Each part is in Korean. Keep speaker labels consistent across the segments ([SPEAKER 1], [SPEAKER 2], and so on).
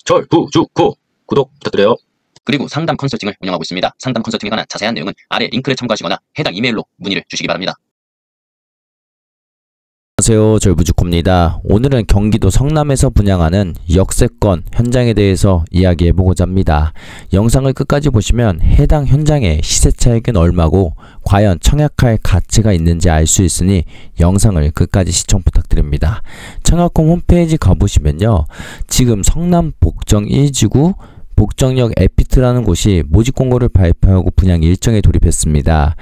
[SPEAKER 1] 철부주구 구독 부탁드려요.
[SPEAKER 2] 그리고 상담 컨설팅을 운영하고 있습니다. 상담 컨설팅에 관한 자세한 내용은 아래 링크를 참고하시거나 해당 이메일로 문의를 주시기 바랍니다.
[SPEAKER 3] 안녕하세요, 절부주코입니다. 오늘은 경기도 성남에서 분양하는 역세권 현장에 대해서 이야기해보고자 합니다. 영상을 끝까지 보시면 해당 현장의 시세 차익은 얼마고 과연 청약할 가치가 있는지 알 수 있으니 영상을 끝까지 시청 부탁드립니다. 청약홈 홈페이지 가보시면요, 지금 성남 복정 1지구 복정역 에피트라는 곳이 모집 공고를 발표하고 분양 일정에 돌입했습니다.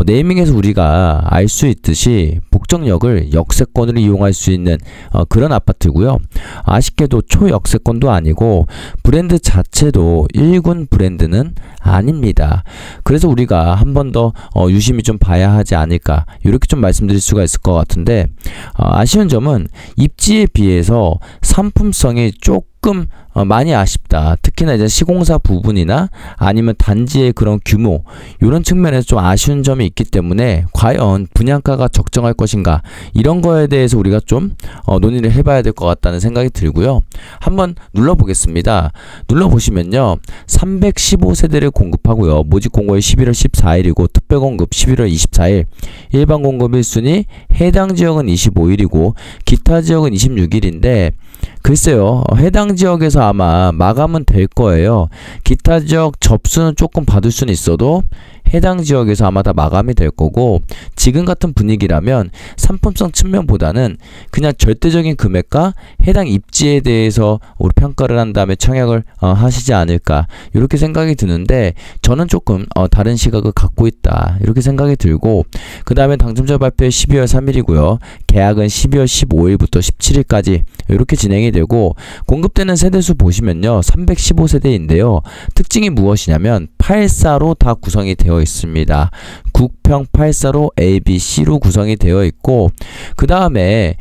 [SPEAKER 3] 네이밍에서 우리가 알 수 있듯이 복정역을 역세권으로 이용할 수 있는 그런 아파트고요. 아쉽게도 초역세권도 아니고 브랜드 자체도 1군 브랜드는 아닙니다. 그래서 우리가 한 번 더 유심히 좀 봐야 하지 않을까, 이렇게 좀 말씀드릴 수가 있을 것 같은데, 아쉬운 점은 입지에 비해서 상품성이 조금 많이 아쉽다. 특히나 이제 시공사 부분이나 아니면 단지의 그런 규모, 이런 측면에서 좀 아쉬운 점이 있기 때문에 과연 분양가가 적정할 것인가, 이런 거에 대해서 우리가 좀 논의를 해봐야 될 것 같다는 생각이 들고요. 한번 눌러보겠습니다. 눌러보시면요, 315세대를 공급하고요. 모집 공고일 11월 14일이고 특별 공급 11월 24일, 일반 공급 1순위, 해당 지역은 25일이고 기타 지역은 26일인데 글쎄요, 해당 지역에서 아마 마감은 될 거예요. 기타 지역 접수는 조금 받을 수는 있어도 해당 지역에서 아마 다 마감이 될 거고, 지금 같은 분위기라면 상품성 측면보다는 그냥 절대적인 금액과 해당 입지에 대해서 우리 평가를 한 다음에 청약을 하시지 않을까, 이렇게 생각이 드는데, 저는 조금 다른 시각을 갖고 있다, 이렇게 생각이 들고, 그 다음에 당첨자 발표 12월 3일이고요 계약은 12월 15일부터 17일까지 이렇게 진행이 되고, 공급되는 세대수 보시면요, 315세대인데요 특징이 무엇이냐면 84로 다 구성이 되어 있습니다. 국평 84로 A, B, C로 구성이 되어 있고, 그 다음에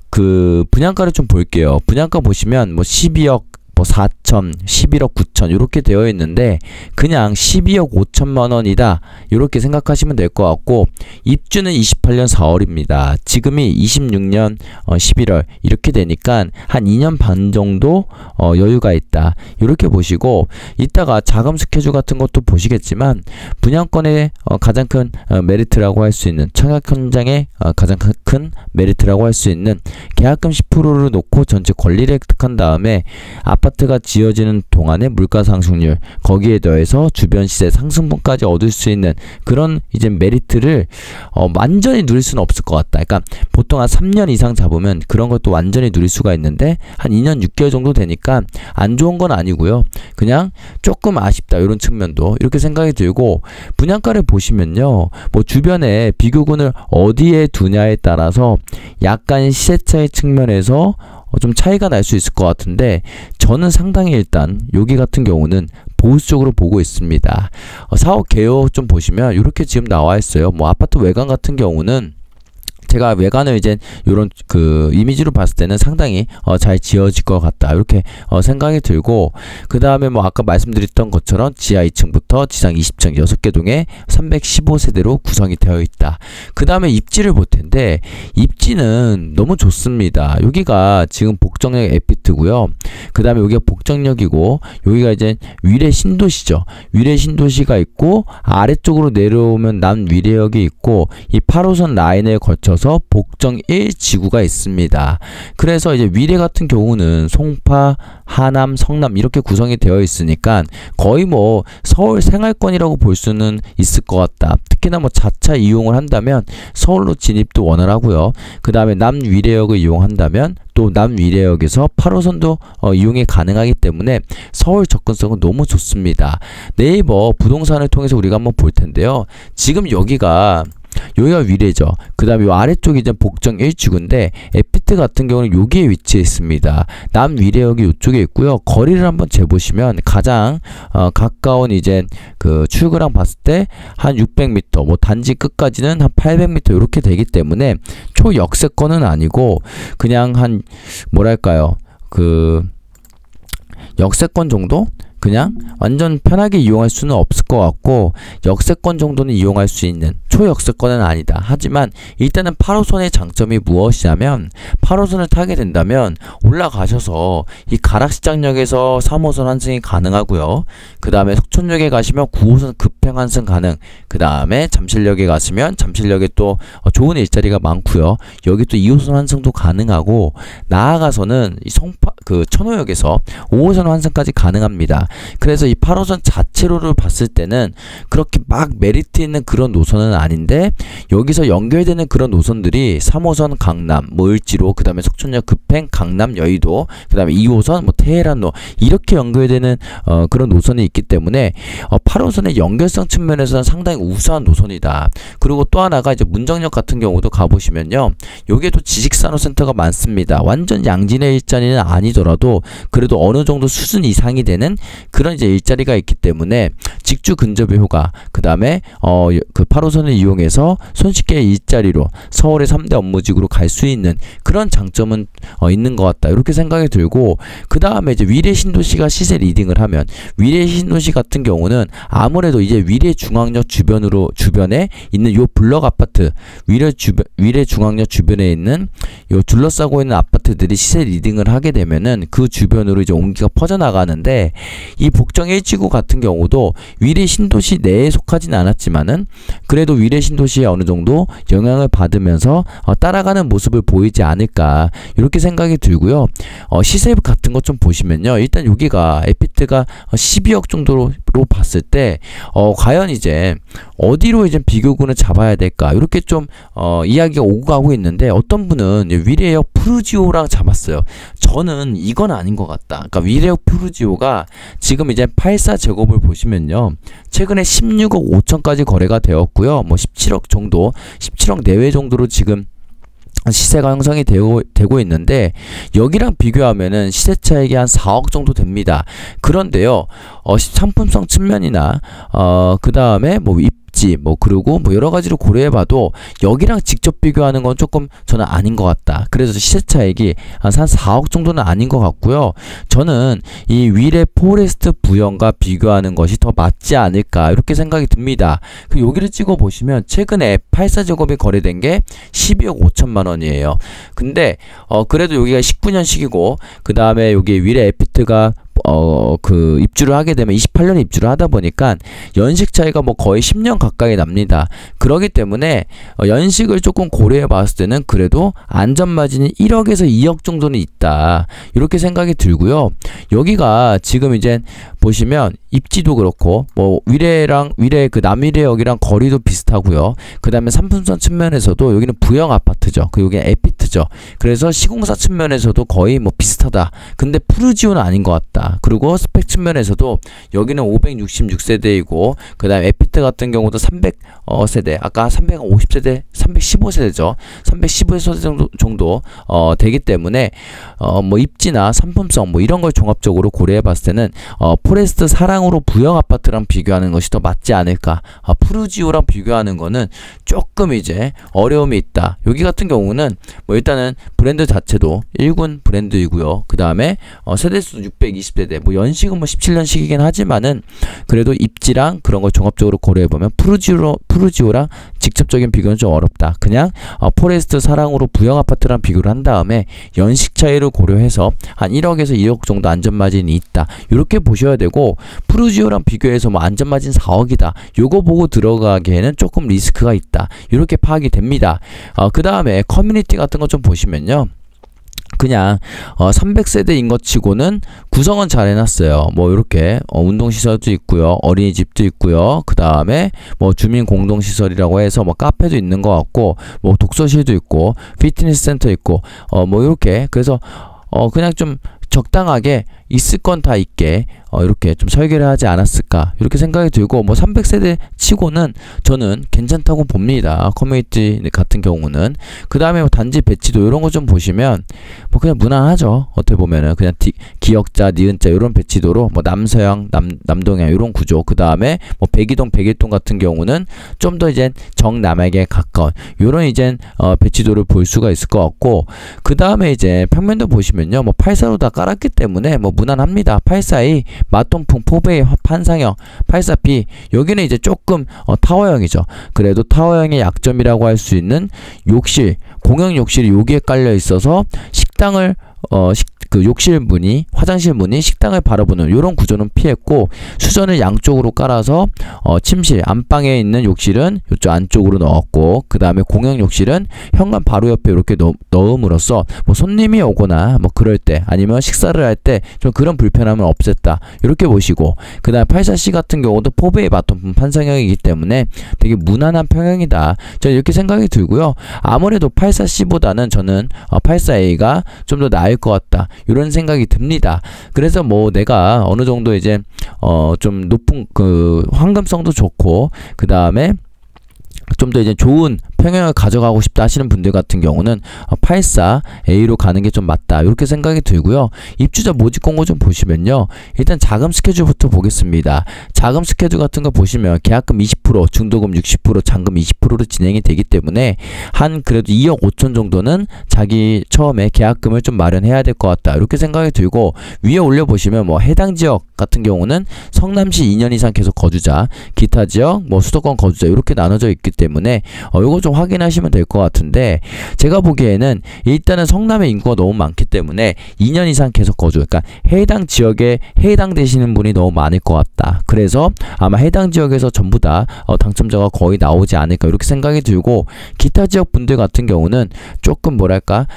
[SPEAKER 3] 그 분양가를 좀 볼게요. 분양가 보시면 뭐 12억 4천, 11억 9천 이렇게 되어 있는데 그냥 12억 5천만 원이다, 이렇게 생각하시면 될 것 같고, 입주는 28년 4월입니다. 지금이 26년 11월 이렇게 되니까 한 2년 반 정도 여유가 있다, 이렇게 보시고, 이따가 자금 스케줄 같은 것도 보시겠지만 분양권의 가장 큰 메리트라고 할 수 있는, 청약 현장의 가장 큰 메리트라고 할 수 있는 계약금 10%를 놓고 전체 권리를 획득한 다음에 아파트가 지어지는 동안의 물가 상승률, 거기에 더해서 주변 시세 상승분까지 얻을 수 있는 그런 이제 메리트를 완전히 누릴 수는 없을 것 같다. 그러니까 보통 한 3년 이상 잡으면 그런 것도 완전히 누릴 수가 있는데 한 2년 6개월 정도 되니까 안 좋은 건 아니고요. 그냥 조금 아쉽다, 이런 측면도 이렇게 생각이 들고, 분양가를 보시면요, 뭐 주변에 비교군을 어디에 두냐에 따라서 약간 시세 차이 측면에서 좀 차이가 날 수 있을 것 같은데, 저는 상당히 일단 여기 같은 경우는 보수적으로 보고 있습니다. 사업 개요 좀 보시면 이렇게 지금 나와 있어요. 뭐 아파트 외관 같은 경우는 제가 외관을 이제 요런 그 이미지로 봤을 때는 상당히 잘 지어질 것 같다, 이렇게 생각이 들고, 그 다음에 뭐 아까 말씀드렸던 것처럼 지하 2층부터 지상 20층 6개 동에 315세대로 구성이 되어 있다. 그 다음에 입지를 볼 텐데, 입지는 너무 좋습니다. 여기가 지금 복정역 에피트고요. 그 다음에 여기가 복정역이고, 여기가 이제 위례 신도시죠. 위례 신도시가 있고, 아래쪽으로 내려오면 남위례역이 있고, 이 8호선 라인에 걸쳐서 복정 1지구가 있습니다. 그래서 이제 위례 같은 경우는 송파, 하남, 성남 이렇게 구성이 되어 있으니까 거의 뭐 서울 생활권이라고 볼 수는 있을 것 같다. 특히나 뭐 자차 이용을 한다면 서울로 진입도 원활하고요. 그 다음에 남위례역을 이용한다면 또 남위례역에서 8호선도 이용이 가능하기 때문에 서울 접근성은 너무 좋습니다. 네이버 부동산을 통해서 우리가 한번 볼 텐데요, 지금 여기가 위례죠. 그 다음에 요 아래쪽이 이제 복정 1지구인데 에피트 같은 경우는 여기에 위치해 있습니다. 남위례역이 이쪽에 있고요. 거리를 한번 재보시면 가장 가까운 이제 그 출구랑 봤을 때 한 600m, 뭐 단지 끝까지는 한 800m 이렇게 되기 때문에 초역세권은 아니고 그냥 한 뭐랄까요, 그 역세권 정도? 그냥 완전 편하게 이용할 수는 없을 것 같고 역세권 정도는 이용할 수 있는 초역세권은 아니다. 하지만 일단은 8호선의 장점이 무엇이냐면 8호선을 타게 된다면 올라가셔서 이 가락시장역에서 3호선 환승이 가능하고요. 그 다음에 석촌역에 가시면 9호선 급행 환승 가능. 그 다음에 잠실역에 가시면 잠실역에 또 좋은 일자리가 많고요. 여기 또 2호선 환승도 가능하고 나아가서는 이 천호역에서 5호선 환승까지 가능합니다. 그래서 이 8호선 자체로를 봤을 때는 그렇게 막 메리트 있는 그런 노선은 아닌데 여기서 연결되는 그런 노선들이 3호선 강남, 뭐 을지로, 그 다음에 석촌역 급행 강남 여의도, 그 다음에 2호선 뭐 테헤란로 이렇게 연결되는 그런 노선이 있기 때문에 8호선의 연결성 측면에서는 상당히 우수한 노선이다. 그리고 또 하나가 이제 문정역 같은 경우도 가보시면요, 여기에도 지식산업센터가 많습니다. 완전 양진의 일자리는 아니더라도 그래도 어느 정도 수준 이상이 되는 그런 이제 일자리가 있기 때문에 직주 근접의 효과, 그 다음에 그 8호선을 이용해서 손쉽게 일자리로 서울의 3대 업무직으로 갈 수 있는 그런 장점은 있는 것 같다. 이렇게 생각이 들고, 그 다음에 이제 위례신도시가 시세 리딩을 하면 위례신도시 같은 경우는 아무래도 이제 위례중앙역 주변에 있는 요 블럭 아파트, 위례중앙역 주변에 있는 요 둘러싸고 있는 아파트들이 시세 리딩을 하게 되면은 그 주변으로 이제 옮기가 퍼져나가는데, 이 복정 1지구 같은 경우도 위례신도시 내에 속하진 않았지만은 그래도 위례신도시에 어느 정도 영향을 받으면서 따라가는 모습을 보이지 않을까, 이렇게 생각이 들고요. 시세 같은 것 좀 보시면요, 일단 여기가 에피트가 12억 정도로 봤을 때 과연 이제 어디로 이제 비교군을 잡아야 될까, 이렇게 좀 이야기가 오고 가고 있는데, 어떤 분은 위례역 푸르지오랑 잡았어요. 저는 이건 아닌 것 같다. 그러니까 위례역 푸르지오가 지금 이제 84제곱을 보시면요, 최근에 16억 5천까지 거래가 되었고요. 뭐 17억 정도, 17억 내외 정도로 지금 시세가 형성이 되고 있는데, 여기랑 비교하면은 시세 차익이 한 4억 정도 됩니다. 그런데요, 상품성 측면이나 그 다음에 뭐 입지, 뭐 그리고 뭐 여러 가지로 고려해봐도 여기랑 직접 비교하는 건 조금 저는 아닌 것 같다. 그래서 시세 차익이 한 4억 정도는 아닌 것 같고요. 저는 이 위례 포레스트 부영과 비교하는 것이 더 맞지 않을까, 이렇게 생각이 듭니다. 여기를 찍어 보시면 최근에 84제곱이 거래된 게 12억 5천만 원이에요. 근데 그래도 여기가 19년식이고, 그 다음에 여기 위례 에피트가 그 입주를 하게 되면 28년에 입주를 하다 보니까 연식 차이가 뭐 거의 10년 가까이 납니다. 그렇기 때문에 연식을 조금 고려해 봤을 때는 그래도 안전마진이 1억에서 2억 정도는 있다, 이렇게 생각이 들고요. 여기가 지금 이제 보시면 입지도 그렇고 뭐 위례랑 그 남위례역이랑 거리도 비슷하고요. 그 다음에 상품성 측면에서도 여기는 부영 아파트죠. 그 여기는 에피트죠. 그래서 시공사 측면에서도 거의 뭐 비슷하다. 근데 푸르지오는 아닌 것 같다. 그리고 스펙 측면에서도 여기는 566세대이고 그 다음에 에피트 같은 경우도 300세대, 아까 350세대, 315세대죠. 315세대 정도 되기 때문에 뭐 입지나 상품성 뭐 이런 걸 종합적으로 고려해 봤을 때는 포레스트 사랑으로 부영 아파트랑 비교하는 것이 더 맞지 않을까. 푸르지오랑 비교하는 거는 조금 이제 어려움이 있다. 여기 같은 경우는 뭐 일단은 브랜드 자체도 1군 브랜드이고요. 그 다음에 세대수 620세대, 뭐 연식은 뭐 17년식이긴 하지만은 그래도 입지랑 그런 걸 종합적으로 고려해보면 푸르지오랑 직접적인 비교는 좀 어렵다. 그냥 포레스트 사랑으로 부영 아파트랑 비교를 한 다음에 연식 차이를 고려해서 한 1억에서 2억 정도 안전마진이 있다, 이렇게 보셔야 되고, 푸르지오랑 비교해서 뭐 안전마진 4억이다, 요거 보고 들어가기에는 조금 리스크가 있다, 이렇게 파악이 됩니다. 그 다음에 커뮤니티 같은 거 좀 보시면요, 그냥 300세대인 것 치고는 구성은 잘 해놨어요. 뭐 이렇게 운동시설도 있고요, 어린이집도 있고요, 그 다음에 뭐 주민 공동시설이라고 해서 뭐 카페도 있는 것 같고, 뭐 독서실도 있고, 피트니스 센터 있고, 뭐 이렇게, 그래서 그냥 좀 적당하게 있을 건 다 있게 이렇게 좀 설계를 하지 않았을까, 이렇게 생각이 들고, 뭐 300세대 치고는 저는 괜찮다고 봅니다. 커뮤니티 같은 경우는. 그 다음에 뭐 단지 배치도 이런 거 좀 보시면 뭐 그냥 무난하죠. 어떻게 보면은 그냥 기역자, 니은자 이런 배치도로 뭐 남서양, 남동양 이런 구조. 그 다음에 뭐 백이동, 백일동 같은 경우는 좀 더 이제 정남에게 가까운 이런 이제 배치도를 볼 수가 있을 것 같고, 그 다음에 이제 평면도 보시면요, 뭐 84로 다 깔았기 때문에 뭐 무난합니다. 84이 마통풍 포베이 판상형 84P 여기는 이제 조금 타워형이죠. 그래도 타워형의 약점이라고 할 수 있는 욕실, 공용 욕실이 여기에 깔려 있어서 식당을 그 욕실 문이, 화장실 문이 식당을 바라보는 이런 구조는 피했고, 수전을 양쪽으로 깔아서 침실, 안방에 있는 욕실은 이쪽 안쪽으로 넣었고, 그 다음에 공용 욕실은 현관 바로 옆에 이렇게 넣음으로써 뭐 손님이 오거나 뭐 그럴 때 아니면 식사를 할 때 좀 그런 불편함을 없앴다 이렇게 보시고, 그 다음에 84C 같은 경우도 포베이 마통풍 판상형이기 때문에 되게 무난한 평형이다, 저는 이렇게 생각이 들고요. 아무래도 84C보다는 저는 84A가 좀 더 나을 것 같다 이런 생각이 듭니다. 그래서 뭐 내가 어느 정도 이제 좀 높은 그 황금성도 좋고, 그 다음에 좀 더 이제 좋은 평형을 가져가고 싶다 하시는 분들 같은 경우는 84A로 가는 게 좀 맞다 이렇게 생각이 들고요. 입주자 모집 공고 좀 보시면요, 일단 자금 스케줄부터 보겠습니다. 자금 스케줄 같은 거 보시면 계약금 20%, 중도금 60%, 잔금 20%로 진행이 되기 때문에 한 그래도 2억 5천 정도는 자기 처음에 계약금을 좀 마련해야 될 것 같다 이렇게 생각이 들고, 위에 올려보시면 뭐 해당 지역 같은 경우는 성남시 2년 이상 계속 거주자, 기타 지역 뭐 수도권 거주자 이렇게 나눠져 있기 때문에 요거 좀 확인하시면 될 것 같은데, 제가 보기에는 일단은 성남의 인구가 너무 많기 때문에 2년 이상 계속 거주, 그러니까 해당 지역에 해당되시는 분이 너무 많을 것 같다. 그래서 아마 해당 지역에서 전부 다 당첨자가 거의 나오지 않을까 이렇게 생각이 들고, 기타 지역 분들 같은 경우는 조금 뭐랄까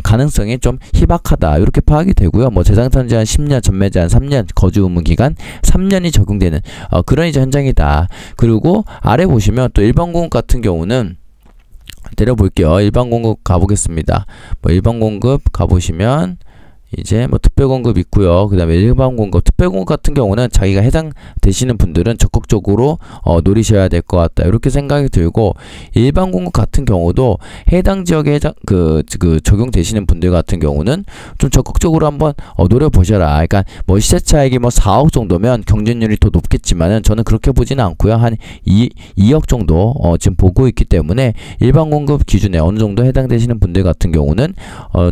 [SPEAKER 3] 가능성이 좀 희박하다 이렇게 파악이 되고요. 뭐 재당첨 제한 10년, 전매 제한 3년, 거주 의무 기간 3년이 적용되는 그런 이제 현장이다. 그리고 아래 보시면 또 일반 공급 같은 경우는 내려볼게요. 일반 공급 가보겠습니다. 뭐 일반 공급 가보시면 이제 뭐 특별공급 있고요. 그 다음에 일반 공급, 특별공급 같은 경우는 자기가 해당되시는 분들은 적극적으로 노리셔야 될 것 같다 이렇게 생각이 들고, 일반 공급 같은 경우도 해당 지역에 적용되시는 분들 같은 경우는 좀 적극적으로 한번 노려보셔라. 그러니까 뭐 시세 차익이 뭐 4억 정도면 경쟁률이 더 높겠지만은 저는 그렇게 보지는 않고요. 한 2억 정도 지금 보고 있기 때문에 일반 공급 기준에 어느 정도 해당되시는 분들 같은 경우는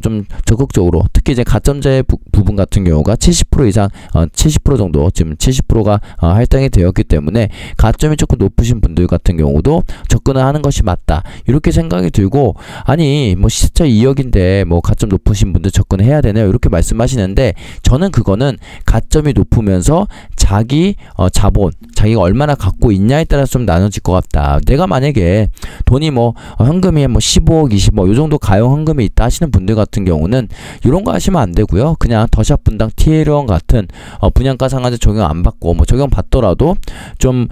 [SPEAKER 3] 좀 적극적으로, 특히 이제 가점자의 부분 같은 경우가 70% 이상 70% 정도, 지금 70%가 할당이 되었기 때문에 가점이 조금 높으신 분들 같은 경우도 접근을 하는 것이 맞다 이렇게 생각이 들고, 아니 뭐 시세차 2억인데 뭐 가점 높으신 분들 접근해야 되네요 이렇게 말씀하시는데, 저는 그거는 가점이 높으면서 자기 자본, 자기가 얼마나 갖고 있냐에 따라서 좀 나눠질 것 같다. 내가 만약에 돈이 뭐 현금이 뭐 15억, 20억 요 정도 가용 현금이 있다 하시는 분들 같은 경우는 이런 거 하시면 안 되고요. 그냥 더샵 분당 TL1 같은 분양가 상한제 적용 안 받고, 뭐 적용 받더라도 좀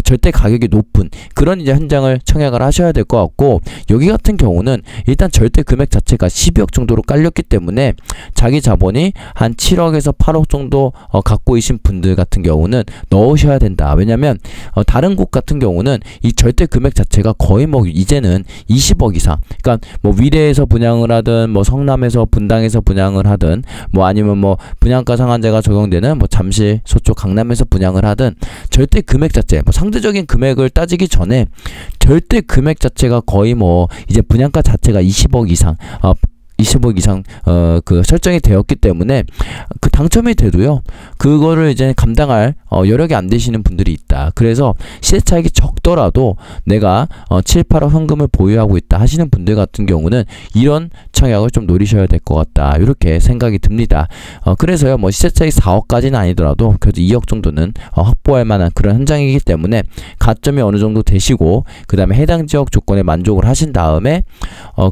[SPEAKER 3] 절대 가격이 높은 그런 이제 현장을 청약을 하셔야 될 것 같고, 여기 같은 경우는 일단 절대 금액 자체가 12억 정도로 깔렸기 때문에 자기 자본이 한 7억에서 8억 정도 갖고 계신 분들 같은 경우는 넣으셔야 된다. 왜냐면 다른 곳 같은 경우는 이 절대 금액 자체가 거의 뭐 이제는 20억 이상, 그러니까 뭐 위례에서 분양을 하든 뭐 성남에서 분당에서 분양을 하든 뭐 아니면 뭐 분양가 상한제가 적용되는 뭐 잠실, 서초, 강남에서 분양을 하든 절대 금액 자체, 뭐 상대적인 금액을 따지기 전에 절대 금액 자체가 거의 뭐 이제 분양가 자체가 20억 이상 그 설정이 되었기 때문에 그 당첨이 돼도요, 그거를 이제 감당할 여력이 안 되시는 분들이 있다. 그래서 시세 차익이 적더라도 내가 7, 8억 현금을 보유하고 있다 하시는 분들 같은 경우는 이런 청약을 좀 노리셔야 될 것 같다 이렇게 생각이 듭니다. 그래서요, 뭐 시세 차익 4억까지는 아니더라도 그래도 2억 정도는 확보할 만한 그런 현장이기 때문에 가점이 어느 정도 되시고, 그 다음에 해당 지역 조건에 만족을 하신 다음에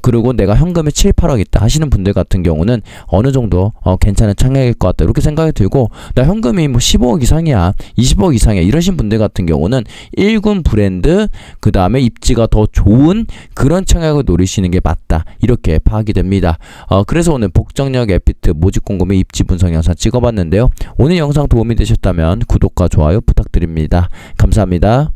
[SPEAKER 3] 그리고 내가 현금이 7, 8억 있다 하시는 분들 같은 경우는 어느 정도 괜찮은 청약일 것 같다 이렇게 생각이 들고, 나 현금이 뭐 15억 이상이야, 20억 이상이야 이러신 분들 같은 경우는 1군 브랜드, 그 다음에 입지가 더 좋은 그런 청약을 노리시는 게 맞다 이렇게 파악이 됩니다. 그래서 오늘 복정역 에피트 모집 공고 및 입지 분석 영상 찍어봤는데요. 오늘 영상 도움이 되셨다면 구독과 좋아요 부탁드립니다. 감사합니다.